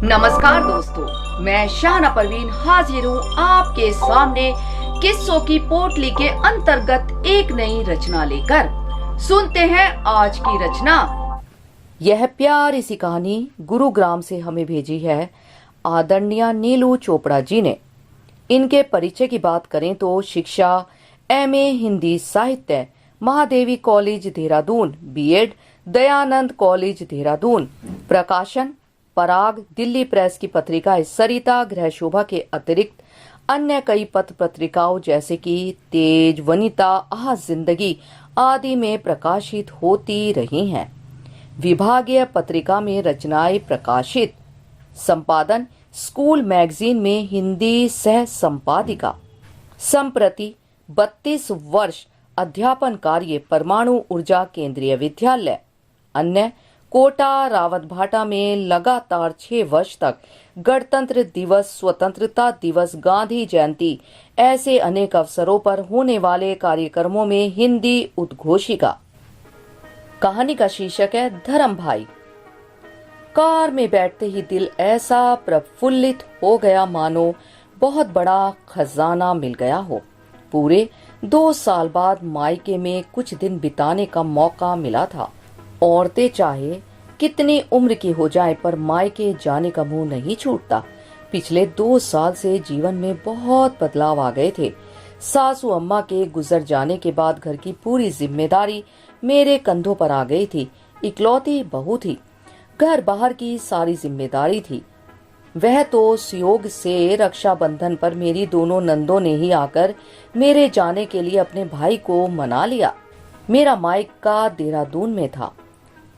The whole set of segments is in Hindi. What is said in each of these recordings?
नमस्कार दोस्तों, मैं शाहना परवीन हाजिर हूँ आपके सामने किस्सों की पोटली के अंतर्गत एक नई रचना लेकर। सुनते हैं आज की रचना। यह प्यारी सी कहानी गुरुग्राम से हमें भेजी है आदरणीय नीलू चोपड़ा जी ने। इनके परिचय की बात करें तो शिक्षा एमए हिंदी साहित्य Mahadevi college Dehradun, BEd Dayanand college Dehradun, प्रकाशन पराग दिल्ली प्रेस की पत्रिका सरिता गृह शोभा के अतिरिक्त अन्य कई पत्र पत्रिकाओं जैसे कि तेज, वनिता, आज जिंदगी आदि में प्रकाशित होती रही हैं। विभागीय पत्रिका में रचनाएं प्रकाशित, संपादन स्कूल मैगजीन में हिंदी सह संपादिका, संप्रति 32 वर्ष अध्यापन कार्य परमाणु ऊर्जा केंद्रीय विद्यालय, अन्य कोटा रावतभाटा में लगातार 6 वर्ष तक गणतंत्र दिवस, स्वतंत्रता दिवस, गांधी जयंती ऐसे अनेक अवसरों पर होने वाले कार्यक्रमों में हिंदी उद्घोषिका। कहानी का शीर्षक है धर्म भाई। कार में बैठते ही दिल ऐसा प्रफुल्लित हो गया मानो बहुत बड़ा खजाना मिल गया हो। पूरे 2 साल बाद मायके में कुछ दिन बिताने का मौका मिला था। औरतें चाहे कितनी उम्र की हो जाए पर मायके जाने का मुंह नहीं छूटता। पिछले 2 साल से जीवन में बहुत बदलाव आ गए थे। सासू अम्मा के गुजर जाने के बाद घर की पूरी जिम्मेदारी मेरे कंधों पर आ गई थी। इकलौती बहू थी, घर बाहर की सारी जिम्मेदारी थी। वह तो सुयोग से रक्षाबंधन पर मेरी दोनों नंदों ने ही आकर मेरे जाने के लिए अपने भाई को मना लिया। मेरा मायका देहरादून में था।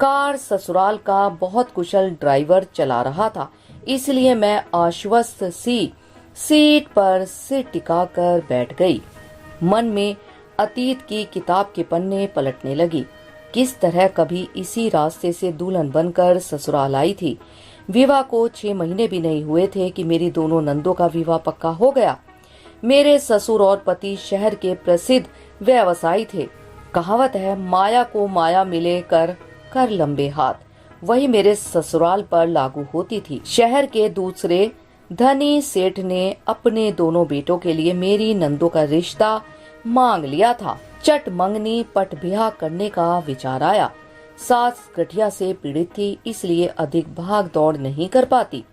कार ससुराल का बहुत कुशल ड्राइवर चला रहा था, इसलिए मैं आश्वस्त सी सीट पर सिर टिकाकर बैठ गई। मन में अतीत की किताब के पन्ने पलटने लगी। किस तरह कभी इसी रास्ते से दुल्हन बनकर ससुराल आई थी। विवाह को 6 महीने भी नहीं हुए थे कि मेरी दोनों नंदों का विवाह पक्का हो गया। मेरे ससुर और पति शहर के प्रसिद्ध व्यवसायी थे। कहावत है, माया को माया मिले कर लंबे हाथ। वही मेरे ससुराल पर लागू होती थी। शहर के दूसरे धनी सेठ ने अपने दोनों बेटों के लिए मेरी नंदों का रिश्ता मांग लिया था। चट मंगनी पट ब्याह करने का विचार आया। सास गठिया से पीड़ित थी, इसलिए अधिक भाग दौड़ नहीं कर पाती।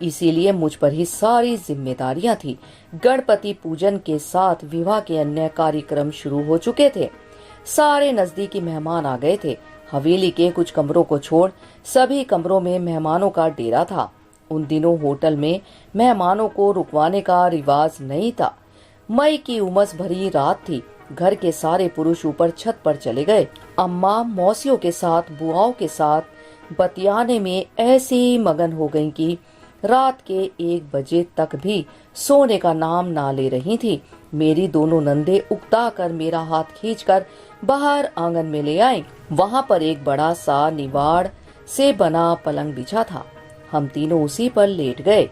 इसीलिए मुझ पर ही सारी जिम्मेदारियां थी। गणपति पूजन के साथ विवाह के अन्य कार्यक्रम शुरू हो चुके थे। सारे नजदीकी मेहमान आ गए थे। हवेली के कुछ कमरों को छोड़ सभी कमरों में मेहमानों का डेरा था। उन दिनों होटल में मेहमानों को रुकवाने का रिवाज नहीं था। मई की उमस भरी रात थी। घर के सारे पुरुष ऊपर छत पर चले गए। अम्मा मौसियों के साथ, बुआओं के साथ बतियाने में ऐसी मगन हो गईं कि रात के 1 बजे तक भी सोने का नाम ना ले रही थी। मेरी दोनों नंदे उकता कर मेरा हाथ खींचकर बाहर आंगन में ले आए। वहां पर एक बड़ा सा निवाड़ से बना पलंग बिछा था। हम तीनों उसी पर लेट गए।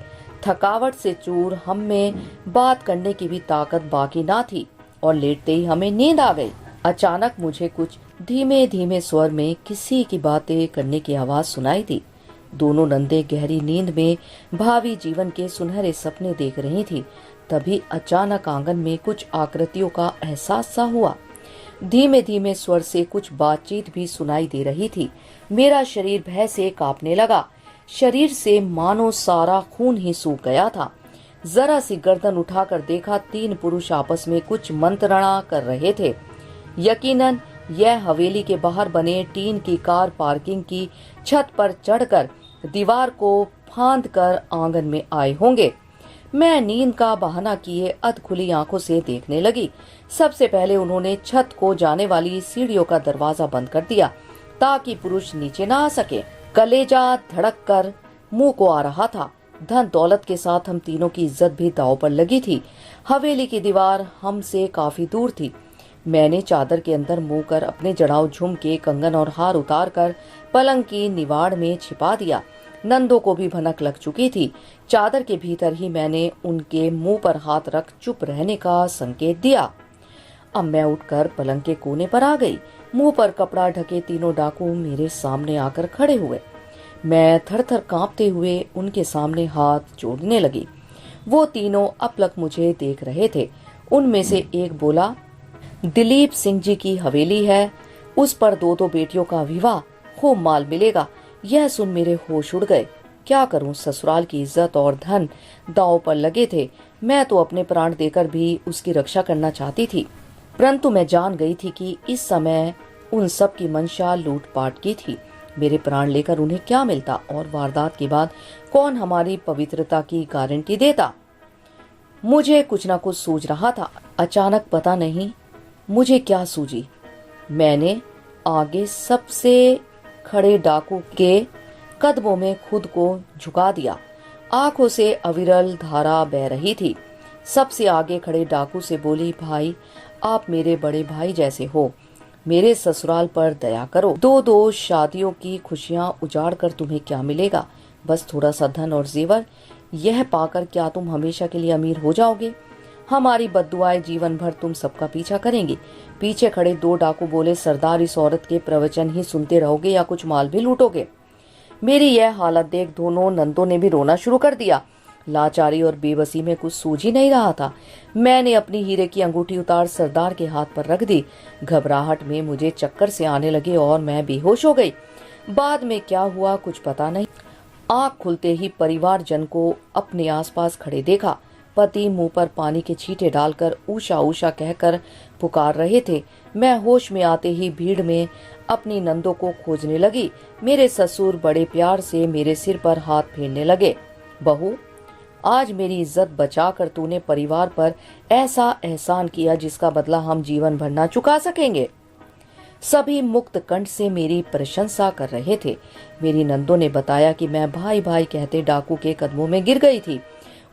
थकावट से चूर हम में बात करने की भी ताकत बाकी ना थी और लेटते ही हमें नींद आ गई। अचानक मुझे कुछ धीमे धीमे स्वर में किसी की बातें करने की आवाज सुनाई दी। दोनों नंदे गहरी नींद में भावी जीवन के सुनहरे सपने देख रही थी। तभी अचानक आंगन में कुछ आकृतियों का एहसास सा हुआ। धीमे धीमे स्वर से कुछ बातचीत भी सुनाई दे रही थी। मेरा शरीर भय से कांपने लगा। शरीर से मानो सारा खून ही सूख गया था। जरा सी गर्दन उठाकर देखा, 3 पुरुष आपस में कुछ मंत्रणा कर रहे थे। यकीनन यह हवेली के बाहर बने टीन की कार पार्किंग की छत पर चढ़कर दीवार को फांद कर आंगन में आए होंगे। मैं नींद का बहाना किए अधखुली आंखों से देखने लगी। सबसे पहले उन्होंने छत को जाने वाली सीढ़ियों का दरवाजा बंद कर दिया ताकि पुरुष नीचे ना आ सके। कलेजा धड़क कर मुंह को आ रहा था। धन दौलत के साथ हम तीनों की इज्जत भी दांव पर लगी थी। हवेली की दीवार हमसे काफी दूर थी। मैंने चादर के अंदर मुंह कर अपने जड़ाऊ झुमके, कंगन और हार उतार कर पलंग की निवाड़ में छिपा दिया। नंदों को भी भनक लग चुकी थी। चादर के भीतर ही मैंने उनके मुंह पर हाथ रख चुप रहने का संकेत दिया। अब मैं उठकर पलंग के कोने पर आ गई। मुंह पर कपड़ा ढके तीनों डाकू मेरे सामने आकर खड़े हुए। मैं थर थर कांपते हुए उनके सामने हाथ जोड़ने लगी। वो तीनों अपलक मुझे देख रहे थे। उनमें से एक बोला, दिलीप सिंह जी की हवेली है, उस पर 2-2 बेटियों का विवाह, खूब माल मिलेगा। यह सुन मेरे होश उड़ गए। क्या करूं, ससुराल की इज्जत और धन दांव पर लगे थे। मैं तो अपने प्राण देकर भी उसकी रक्षा करना चाहती थी, परंतु मैं जान गई थी कि इस समय उन सब की मंशा लूटपाट की थी। मेरे प्राण लेकर उन्हें क्या मिलता और वारदात के बाद कौन हमारी पवित्रता की गारंटी देता। मुझे कुछ न कुछ सूझ रहा था। अचानक पता नहीं मुझे क्या सूझी, मैंने आगे सबसे खड़े डाकू के कदमों में खुद को झुका दिया। आंखों से अविरल धारा बह रही थी। सबसे आगे खड़े डाकू से बोली, भाई आप मेरे बड़े भाई जैसे हो, मेरे ससुराल पर दया करो। 2-2 शादियों की खुशियां उजाड़ कर तुम्हें क्या मिलेगा? बस थोड़ा सा धन और जेवर। यह पाकर क्या तुम हमेशा के लिए अमीर हो जाओगे? हमारी बद्दुआएं जीवन भर तुम सबका पीछा करेंगी। पीछे खड़े 2 डाकू बोले, सरदार इस औरत के प्रवचन ही सुनते रहोगे या कुछ माल भी लूटोगे? मेरी यह हालत देख दोनों नंदों ने भी रोना शुरू कर दिया। लाचारी और बेबसी में कुछ सूझ ही नहीं रहा था। मैंने अपनी हीरे की अंगूठी उतार सरदार के हाथ पर रख दी। घबराहट में मुझे चक्कर से आने लगे और मैं बेहोश हो गई। बाद में क्या हुआ कुछ पता नहीं। आंख खुलते ही परिवारजन को अपने आसपास खड़े देखा। पति मुंह पर पानी के छींटे डालकर ऊषा ऊषा कहकर पुकार रहे थे। मैं होश में आते ही भीड़ में अपनी नंदों को खोजने लगी। मेरे ससुर बड़े प्यार से मेरे सिर पर हाथ फेरने लगे। बहू, आज मेरी इज्जत बचाकर तूने परिवार पर ऐसा एहसान किया जिसका बदला हम जीवन भर न चुका सकेंगे। सभी मुक्त कंठ से मेरी प्रशंसा कर रहे थे। मेरी नंदों ने बताया कि मैं भाई भाई कहते डाकू के कदमों में गिर गई थी।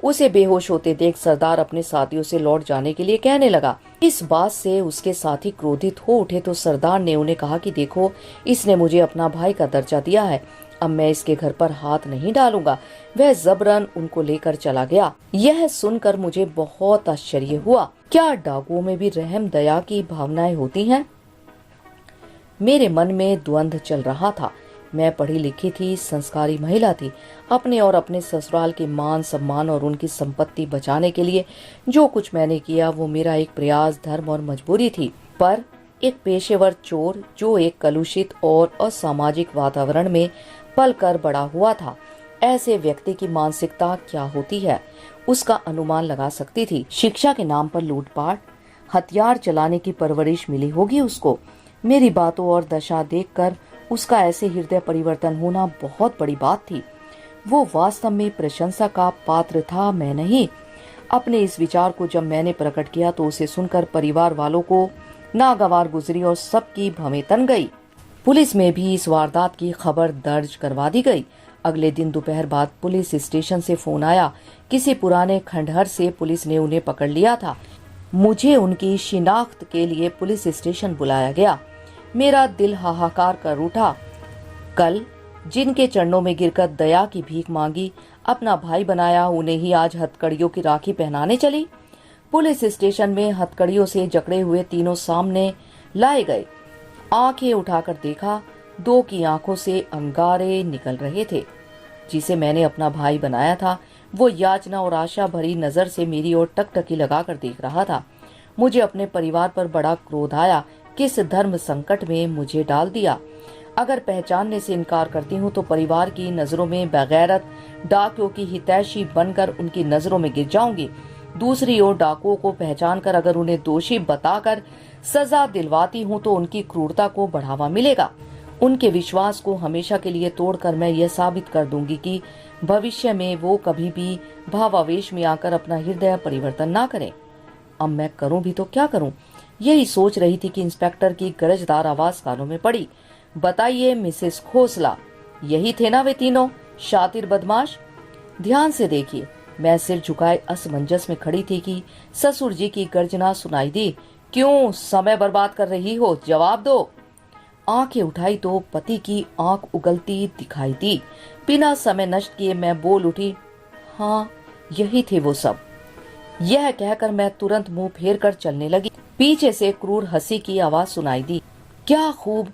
उसे बेहोश होते देख सरदार अपने साथियों से लौट जाने के लिए कहने लगा। इस बात से उसके साथी क्रोधित हो उठे तो सरदार ने उन्हें कहा कि देखो, इसने मुझे अपना भाई का दर्जा दिया है, अब मैं इसके घर पर हाथ नहीं डालूंगा। वह जबरन उनको लेकर चला गया। यह सुनकर मुझे बहुत आश्चर्य हुआ। क्या डाकुओं में भी रहम दया की भावनाएं होती हैं? मेरे मन में द्वंद्व चल रहा था। मैं पढ़ी लिखी थी, संस्कारी महिला थी। अपने और अपने ससुराल के मान सम्मान और उनकी संपत्ति बचाने के लिए जो कुछ मैंने किया वो मेरा एक प्रयास, धर्म और मजबूरी थी। पर एक पेशेवर चोर जो एक कलुषित और असामाजिक वातावरण में पलकर बड़ा हुआ था, ऐसे व्यक्ति की मानसिकता क्या होती है उसका अनुमान लगा सकती थी। शिक्षा के नाम पर लूटपाट, हथियार चलाने की परवरिश मिली होगी उसको। मेरी बातों और दशा देखकर उसका ऐसे हृदय परिवर्तन होना बहुत बड़ी बात थी। वो वास्तव में प्रशंसा का पात्र था, मैं नहीं। अपने इस विचार को जब मैंने प्रकट किया तो उसे सुनकर परिवार वालों को नागवार गुजरी और सबकी भवें तन गई। पुलिस में भी इस वारदात की खबर दर्ज करवा दी गई। अगले दिन दोपहर बाद पुलिस स्टेशन से फोन आया। किसी पुराने खंडहर से पुलिस ने उन्हें पकड़ लिया था। मुझे उनकी शिनाख्त के लिए पुलिस स्टेशन बुलाया गया। मेरा दिल हाहाकार कर उठा। कल जिनके चरणों में गिरकर दया की भीख मांगी, अपना भाई बनाया, उन्हें ही आज हथकड़ियों की राखी पहनाने चली। पुलिस स्टेशन में हथकड़ियों से जकड़े हुए तीनों सामने लाए गए। आंखें उठाकर देखा, 2 की आंखों से अंगारे निकल रहे थे। जिसे मैंने अपना भाई बनाया था वो याचना और आशा भरी नजर से मेरी ओर टकटकी लगाकर देख रहा था। मुझे अपने परिवार पर बड़ा क्रोध आया। किस धर्म संकट में मुझे डाल दिया। अगर पहचानने से इनकार करती हूँ तो परिवार की नजरों में बेगैरत डाकुओं की हितैषी बनकर उनकी नजरों में गिर जाऊंगी। दूसरी ओर डाकुओं को पहचानकर अगर उन्हें दोषी बताकर सजा दिलवाती हूँ तो उनकी क्रूरता को बढ़ावा मिलेगा। उनके विश्वास को हमेशा के लिए तोड़कर मैं यह साबित कर दूंगी कि भविष्य में वो कभी भी भावावेश में आकर अपना हृदय परिवर्तन ना करें। अब मैं करूं भी तो क्या करूं? यही सोच रही थी कि इंस्पेक्टर की गरजदार आवाज कानों में पड़ी। बताइए मिसेस खोसला, यही थे ना वे तीनों शातिर बदमाश? ध्यान से देखिए। मैं सिर झुकाए असमंजस में खड़ी थी कि ससुर जी की गर्जना सुनाई दी। क्यों समय बर्बाद कर रही हो? जवाब दो। आंखें उठाई तो पति की आंख उगलती दिखाई दी। बिना समय नष्ट किए मैं बोल उठी, हाँ यही थे वो सब। यह कहकर मैं तुरंत मुंह फेर कर चलने लगी। पीछे से क्रूर हंसी की आवाज सुनाई दी। क्या खूब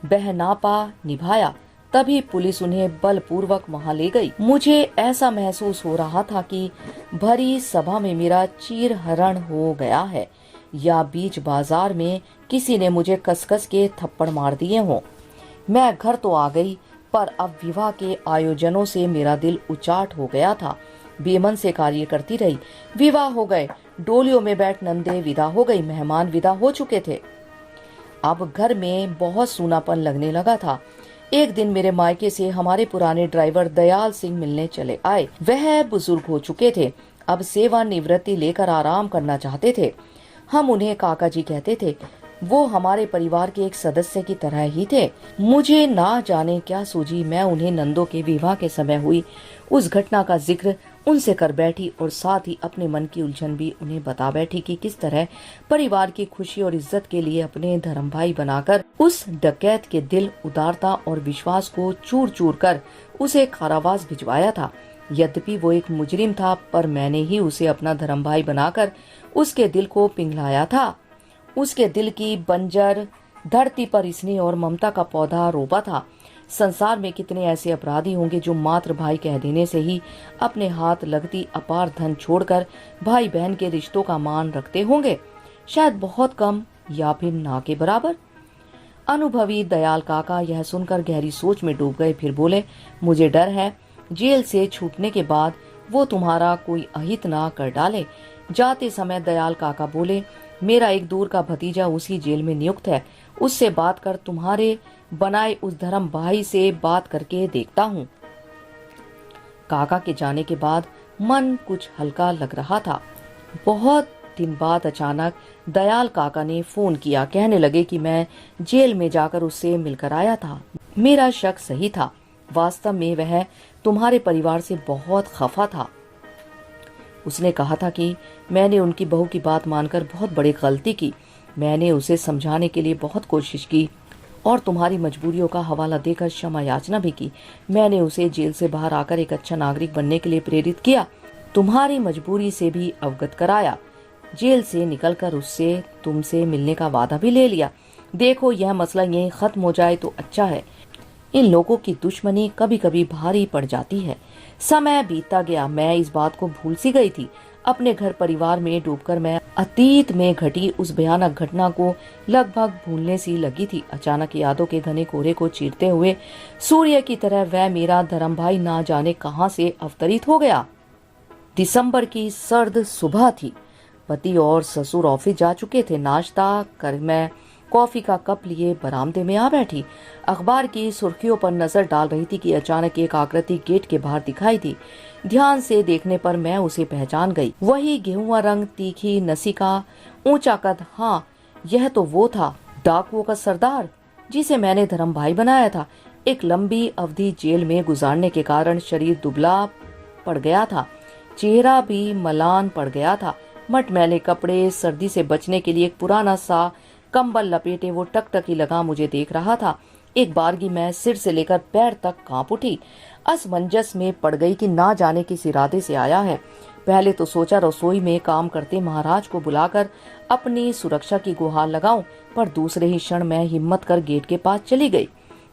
बहनापा निभाया। तभी पुलिस उन्हें बलपूर्वक वहां ले गई। मुझे ऐसा महसूस हो रहा था कि भरी सभा में मेरा चीरहरण हो गया है या बीच बाजार में किसी ने मुझे कसकस के थप्पड़ मार दिए हों। मैं घर तो आ गई, पर अब विवाह के आयोजनों से मेरा दिल उचाट हो गया था। बेमन से कार्य करती रही। विवाह हो गए, डोलियों में बैठ नंदे विदा हो गई, मेहमान विदा हो चुके थे। अब घर में बहुत सूनापन लगने लगा था। एक दिन मेरे मायके से हमारे पुराने ड्राइवर दयाल सिंह मिलने चले आए। वह बुजुर्ग हो चुके थे, अब सेवानिवृत्ति लेकर आराम करना चाहते थे। हम उन्हें काका जी कहते थे। वो हमारे परिवार के एक सदस्य की तरह ही थे। मुझे ना जाने क्या सूझी, मैं उन्हें नंदो के विवाह के समय हुई उस घटना का जिक्र उनसे कर बैठी और साथ ही अपने मन की उलझन भी उन्हें बता बैठी कि किस तरह परिवार की खुशी और इज्जत के लिए अपने धर्म भाई बनाकर उस डकैत के दिल, उदारता और विश्वास को चूर चूर कर उसे कारावास भिजवाया था। यद्यपि वो एक मुजरिम था, पर मैंने ही उसे अपना धर्म भाई बनाकर उसके दिल को पिघलाया था। उसके दिल की बंजर धरती पर स्नेह और ममता का पौधा रोपा था। संसार में कितने ऐसे अपराधी होंगे जो मात्र भाई कह देने से ही अपने हाथ लगती अपार धन छोड़कर भाई बहन के रिश्तों का मान रखते होंगे। शायद बहुत कम या फिर ना के बराबर। अनुभवी दयाल काका यह सुनकर गहरी सोच में डूब गए। फिर बोले, मुझे डर है जेल से छूटने के बाद वो तुम्हारा कोई अहित ना कर डाले। जाते समय दयाल काका बोले, मेरा एक दूर का भतीजा उसी जेल में नियुक्त है, उससे बात कर तुम्हारे बनाए उस धर्म भाई से बात करके देखता हूँ। काका के जाने के बाद मन कुछ हल्का लग रहा था। बहुत दिन बाद अचानक दयाल काका ने फोन किया। कहने लगे कि मैं जेल में जाकर उससे मिलकर आया था। मेरा शक सही था। वास्तव में वह तुम्हारे परिवार से बहुत खफा था। उसने कहा था कि मैंने उनकी बहू की बात मानकर बहुत बड़ी गलती की। मैंने उसे समझाने के लिए बहुत कोशिश की और तुम्हारी मजबूरियों का हवाला देकर क्षमा याचना भी की। मैंने उसे जेल से बाहर आकर एक अच्छा नागरिक बनने के लिए प्रेरित किया, तुम्हारी मजबूरी से भी अवगत कराया। जेल से निकलकर उससे तुमसे मिलने का वादा भी ले लिया। देखो, यह मसला यहीं खत्म हो जाए तो अच्छा है। इन लोगों की दुश्मनी कभी कभी भारी पड़ जाती है। समय बीतता गया, मैं इस बात को भूल सी गई थी। अपने घर परिवार में डूबकर मैं अतीत में घटी उस भयानक घटना को लगभग भूलने सी लगी थी। अचानक यादों के घने कोहरे को चीरते हुए सूर्य की तरह वह मेरा धर्म भाई ना जाने कहां से अवतरित हो गया। दिसंबर की सर्द सुबह थी। पति और ससुर ऑफिस जा चुके थे। नाश्ता कर मैं कॉफी का कप लिए बरामदे में आ बैठी। अखबार की सुर्खियों पर नजर डाल रही थी कि अचानक एक आकृति गेट के बाहर दिखाई दी। ध्यान से देखने पर मैं उसे पहचान गई। वही गेहुआ रंग, तीखी नसिका, ऊंचा कद। हाँ, यह तो वो था, डाकुओं का सरदार जिसे मैंने धर्म भाई बनाया था। एक लंबी अवधि जेल में गुजारने के कारण शरीर दुबला पड़ गया था, चेहरा भी मलान पड़ गया था। मटमैले कपड़े, सर्दी से बचने के लिए एक पुराना सा कंबल लपेटे वो टकटकी लगा मुझे देख रहा था। एक बारगी मैं सिर से लेकर पैर तक कांप उठी। असमंजस में पड़ गई कि ना जाने किस इरादे से आया है। पहले तो सोचा रसोई में काम करते महाराज को बुलाकर अपनी सुरक्षा की गुहार लगाऊं, पर दूसरे ही क्षण मैं हिम्मत कर गेट के पास चली गई।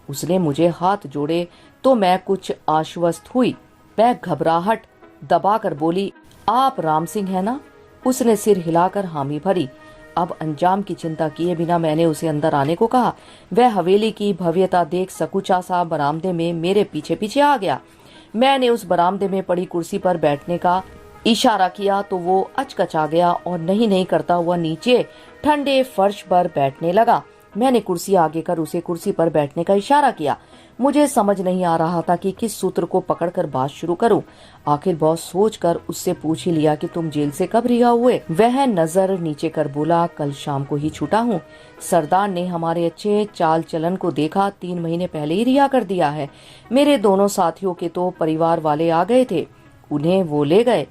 उसने मुझे हाथ जोड़े तो मैं कुछ आश्वस्त हुई। मैं घबराहट दबाकर बोली, आप राम सिंह है ना? उसने सिर हिलाकर हामी भरी। अब अंजाम की चिंता किए बिना मैंने उसे अंदर आने को कहा। वह हवेली की भव्यता देख सकुचा सा बरामदे में मेरे पीछे पीछे आ गया। मैंने उस बरामदे में पड़ी कुर्सी पर बैठने का इशारा किया तो वो अचकचा गया और नहीं करता हुआ नीचे ठंडे फर्श पर बैठने लगा। मैंने कुर्सी आगे कर उसे कुर्सी पर बैठने का इशारा किया। मुझे समझ नहीं आ रहा था कि किस सूत्र को पकड़कर बात शुरू करूं। आखिर बहुत सोचकर उससे पूछ ही लिया कि तुम जेल से कब रिहा हुए? वह नजर नीचे कर बोला, कल शाम को ही छूटा हूं। सरदार ने हमारे अच्छे चाल चलन को देखा, 3 महीने पहले ही रिहा कर दिया है। मेरे दोनों साथियों के तो परिवार वाले आ गए थे, उन्हें वो ले गए।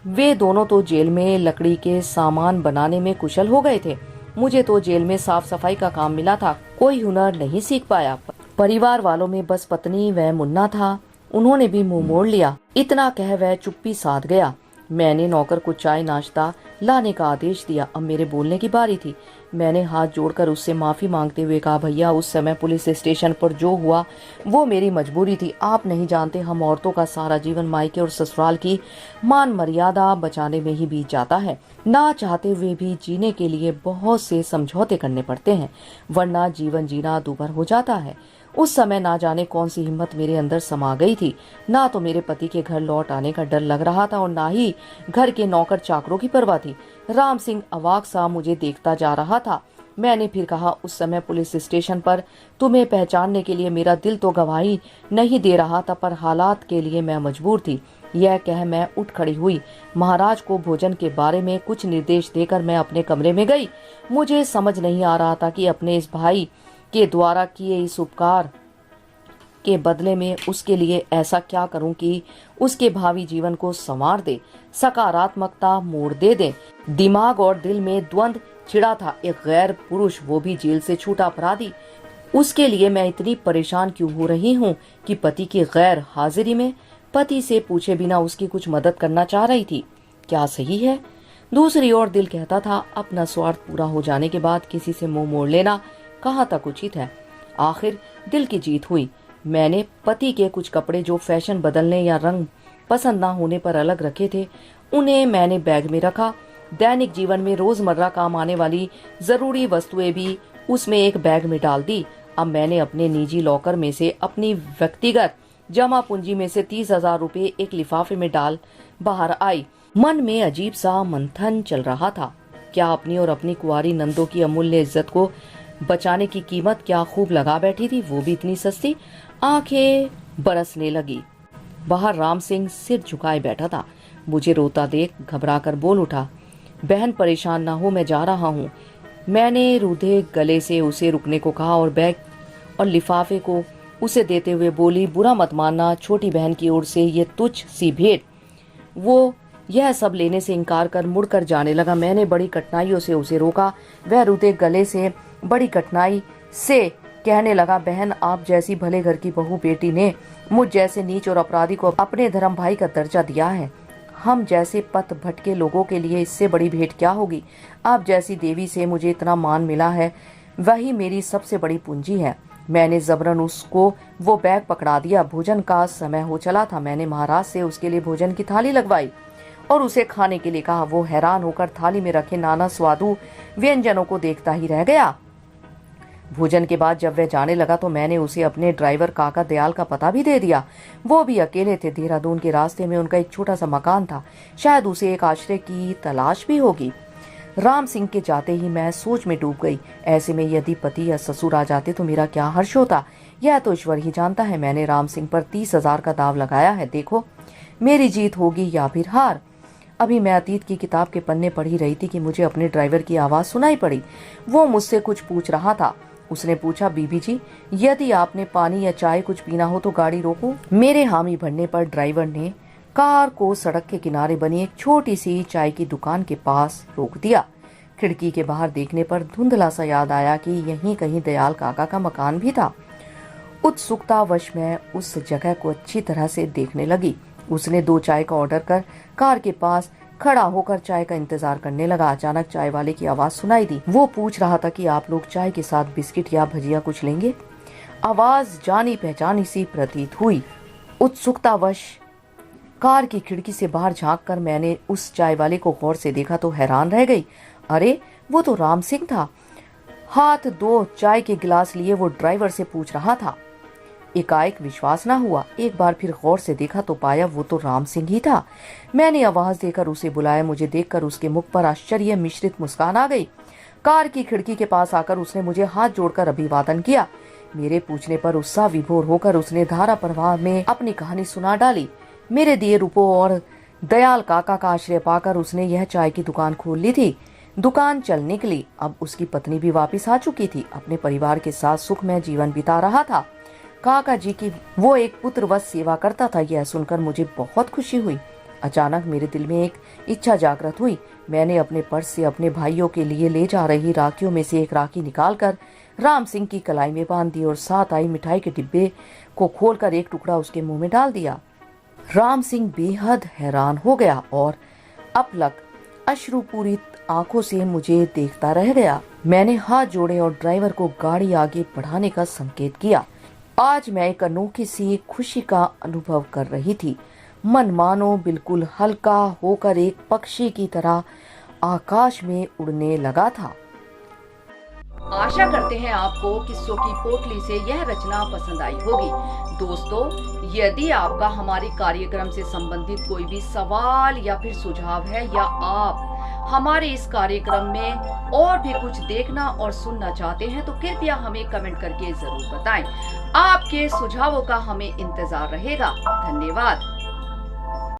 वे दोनों तो जेल में लकड़ी के सामान बनाने में कुशल हो गए थे। मुझे तो जेल में साफ सफाई का काम मिला था, कोई हुनर नहीं सीख पाया। परिवार वालों में बस पत्नी व मुन्ना था, उन्होंने भी मुंह मोड़ लिया। इतना कह वह चुप्पी साध गया। मैंने नौकर को चाय नाश्ता लाने का आदेश दिया। अब मेरे बोलने की बारी थी। मैंने हाथ जोड़कर उससे माफी मांगते हुए कहा, भैया उस समय पुलिस स्टेशन पर जो हुआ वो मेरी मजबूरी थी। आप नहीं जानते, हम औरतों का सारा जीवन मायके और ससुराल की मान मर्यादा बचाने में ही बीत जाता है। ना चाहते हुए भी जीने के लिए बहुत से समझौते करने पड़ते हैं, वरना जीवन जीना दूभर हो जाता है। उस समय ना जाने कौन सी हिम्मत मेरे अंदर समा गई थी। ना तो मेरे पति के घर लौट आने का डर लग रहा था और ना ही घर के नौकर चाकरों की परवाह थी। राम सिंह अवाक सा मुझे देखता जा रहा था। मैंने फिर कहा, उस समय पुलिस स्टेशन पर तुम्हें पहचानने के लिए मेरा दिल तो गवाही नहीं दे रहा था, पर हालात के लिए मैं मजबूर थी। यह कह मैं उठ खड़ी हुई। महाराज को भोजन के बारे में कुछ निर्देश देकर मैं अपने कमरे में गई। मुझे समझ नहीं आ रहा था कि अपने इस भाई के द्वारा किए इस उपकार के बदले में उसके लिए ऐसा क्या करूं कि उसके भावी जीवन को संवार दे, सकारात्मकता मोड़ दे। दिमाग और दिल में द्वंद्व छिड़ा था। एक गैर पुरुष, वो भी जेल से छूटा अपराधी, उसके लिए मैं इतनी परेशान क्यों हो रही हूँ कि पति की गैर हाजिरी में पति से पूछे बिना उसकी कुछ मदद करना चाह रही थी। क्या सही है? दूसरी ओर दिल कहता था, अपना स्वार्थ पूरा हो जाने के बाद किसी से मुंह मोड़ लेना कहाँ तक उचित है। आखिर दिल की जीत हुई। मैंने पति के कुछ कपड़े जो फैशन बदलने या रंग पसंद ना होने पर अलग रखे थे, उन्हें मैंने बैग में रखा। दैनिक जीवन में रोजमर्रा काम आने वाली जरूरी वस्तुएं भी उसमें एक बैग में डाल दी। अब मैंने अपने निजी लॉकर में से अपनी व्यक्तिगत जमा पूंजी में से 30,000 रुपए एक लिफाफे में डाल बाहर आई। मन में अजीब सा मंथन चल रहा था। क्या अपनी और अपनी कुंवारी नंदों की अमूल्य इज्जत को बचाने की कीमत क्या खूब लगा बैठी थी, वो भी इतनी सस्ती। आंखें बरसने लगी। बाहर राम सिंह सिर झुकाए बैठा था। मुझे रोता देख घबराकर बोल उठा, बहन परेशान ना हो, मैं जा रहा हूँ। मैंने रूधे गले से उसे रुकने को कहा और बैग और लिफाफे को उसे देते हुए बोली, बुरा मत मानना, छोटी बहन की ओर से ये तुच्छ सी भेंट। वो यह सब लेने से इनकार कर मुड़कर जाने लगा। मैंने बड़ी कठिनाइयों से उसे रोका। वह रूधे गले से बड़ी कठिनाई से कहने लगा, बहन आप जैसी भले घर की बहू बेटी ने मुझ जैसे नीच और अपराधी को अपने धर्म भाई का दर्जा दिया है। हम जैसे पथ भटके लोगों के लिए इससे बड़ी भेंट क्या होगी। आप जैसी देवी से मुझे इतना मान मिला है, वही मेरी सबसे बड़ी पूंजी है। मैंने जबरन उसको वो बैग पकड़ा दिया। भोजन का समय हो चला था। मैंने महाराज से उसके लिए भोजन की थाली लगवाई और उसे खाने के लिए कहा। वो हैरान होकर थाली में रखे नाना स्वादु व्यंजनों को देखता ही रह गया। भोजन के बाद जब वह जाने लगा तो मैंने उसे अपने ड्राइवर काका दयाल का पता भी दे दिया। वो भी अकेले थे। देहरादून के रास्ते में उनका एक छोटा सा मकान था। शायद उसे एक आश्रय की तलाश भी होगी। राम सिंह के जाते ही मैं सोच में डूब गई। ऐसे में यदि पति या ससुर आ जाते तो मेरा क्या हर्ष होता, यह तो ईश्वर ही जानता है। मैंने राम सिंह पर 30,000 का दाव लगाया है। देखो मेरी जीत होगी या फिर हार। अभी मैं अतीत की किताब के पन्ने पढ़ी रही थी कि मुझे अपने ड्राइवर की आवाज सुनाई पड़ी। वो मुझसे कुछ पूछ रहा था। उसने पूछा, बीबी जी यदि आपने पानी या चाय कुछ पीना हो तो गाड़ी रोको। मेरे हामी भरने पर ड्राइवर ने कार को सड़क के किनारे बनी एक छोटी सी चाय की दुकान के पास रोक दिया। खिड़की के बाहर देखने पर धुंधला सा याद आया कि यहीं कहीं दयाल काका का मकान भी था। उत्सुकतावश मैं उस जगह को अच्छी तरह से देखने लगी। उसने 2 चाय का ऑर्डर कर कार के पास खड़ा होकर चाय का इंतजार करने लगा। अचानक चाय वाले की आवाज सुनाई दी। वो पूछ रहा था कि आप लोग चाय के साथ बिस्किट या भजिया कुछ लेंगे। आवाज जानी पहचानी सी प्रतीत हुई। उत्सुकतावश कार की खिड़की से बाहर झांककर मैंने उस चाय वाले को गौर से देखा तो हैरान रह गई। अरे वो तो राम सिंह था। हाथ 2 चाय के गिलास लिए वो ड्राइवर से पूछ रहा था। एकाएक विश्वास ना हुआ। एक बार फिर गौर से देखा तो पाया वो तो राम सिंह ही था। मैंने आवाज देकर उसे बुलाया। मुझे देखकर उसके मुख पर आश्चर्य मिश्रित मुस्कान आ गई। कार की खिड़की के पास आकर उसने मुझे हाथ जोड़कर अभिवादन किया। मेरे पूछने पर उत्साह विभोर होकर उसने धारा प्रवाह में अपनी कहानी सुना डाली। मेरे दिए रुपयों और दयाल काका का आश्रय पाकर उसने यह चाय की दुकान खोल ली थी। दुकान चल निकली। अब उसकी पत्नी भी वापस आ चुकी थी। अपने परिवार के साथ सुखमय जीवन बिता रहा था। काका जी की वो एक पुत्रवत सेवा करता था। यह सुनकर मुझे बहुत खुशी हुई। अचानक मेरे दिल में एक इच्छा जागृत हुई। मैंने अपने पर्स से अपने भाइयों के लिए ले जा रही राखियों में से एक राखी निकालकर राम सिंह की कलाई में बांध दी और साथ आई मिठाई के डिब्बे को खोलकर एक टुकड़ा उसके मुंह में डाल दिया। राम सिंह बेहद हैरान हो गया और अपलक अश्रुपूरित आंखों से मुझे देखता रह गया। मैंने हाथ जोड़े और ड्राइवर को गाड़ी आगे बढ़ाने का संकेत किया। आज मैं एक अनोखी सी खुशी का अनुभव कर रही थी। मन मानो बिल्कुल हल्का होकर एक पक्षी की तरह आकाश में उड़ने लगा था। आशा करते हैं आपको किस्सों की पोटली से यह रचना पसंद आई होगी। दोस्तों, यदि आपका हमारे कार्यक्रम से संबंधित कोई भी सवाल या फिर सुझाव है, या आप हमारे इस कार्यक्रम में और भी कुछ देखना और सुनना चाहते हैं, तो कृपया हमें कमेंट करके जरूर बताएं। आपके सुझावों का हमें इंतजार रहेगा। धन्यवाद।